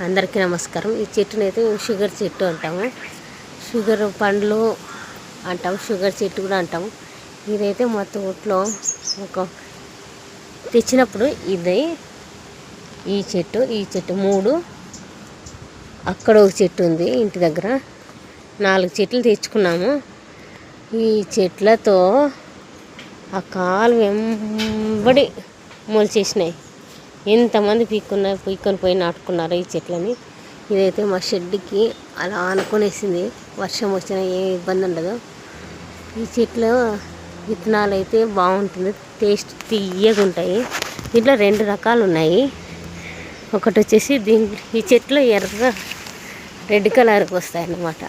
అందరికీ నమస్కారం. ఈ చెట్టునైతే షుగర్ చెట్టు అంటాము. షుగర్ పండ్లు అంటాము, షుగర్ చెట్టు కూడా అంటాము. ఇదైతే మా తోటలో ఒక తెచ్చినప్పుడు ఇది ఈ చెట్టు 3 అక్కడ ఒక చెట్టు ఉంది. ఇంటి దగ్గర 4 చెట్లు తెచ్చుకున్నాము. ఈ చెట్లతో ఆ కాలు వెంబడి మొలిచేసినాయి. ఎంతమంది పీక్కొని పోయి నాటుకున్నారు ఈ చెట్లని. ఇదైతే మా షెడ్కి అలా ఆనుకొనేసింది. వర్షం వచ్చినా ఏ ఇబ్బంది ఉండదు. ఈ చెట్లు విత్తనాలు అయితే బాగుంటుంది, టేస్ట్ తీయగా ఉంటాయి. దీంట్లో 2 రకాలు ఉన్నాయి. ఒకటి వచ్చేసి ఈ చెట్లు రెడ్ కలర్కి వస్తాయి అన్నమాట.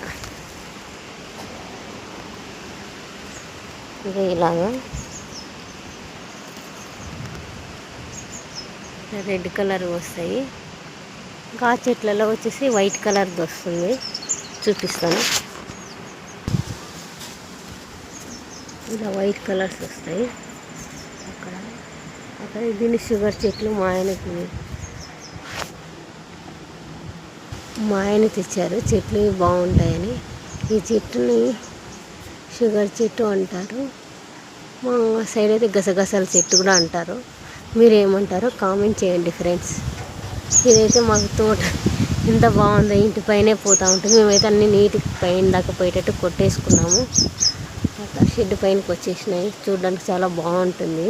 ఇది ఇలాగా రెడ్ కలర్ వస్తాయి. ఇంకా ఆ చెట్లలో వచ్చేసి వైట్ కలర్ది వస్తుంది. చూపిస్తాను. ఇలా వైట్ కలర్స్ వస్తాయి. అక్కడ దీన్ని షుగర్ చెట్లు మా ఆయన తెచ్చారు. చెట్లు బాగుంటాయని ఈ చెట్టుని షుగర్ చెట్టు అంటారు. మా సైడ్ అయితే గసగసాల చెట్టు కూడా అంటారు. మీరు ఏమంటారో కామెంట్ చేయండి ఫ్రెండ్స్. ఇదైతే మాకు తోట ఎంత బాగుందో, ఇంటి పైనే పోతూ ఉంటుంది. మేమైతే అన్ని నీటికి పైన దాకా పోయేటట్టు కొట్టేసుకున్నాము. షెడ్ పైనకి వచ్చేసినాయి. చూడడానికి చాలా బాగుంటుంది.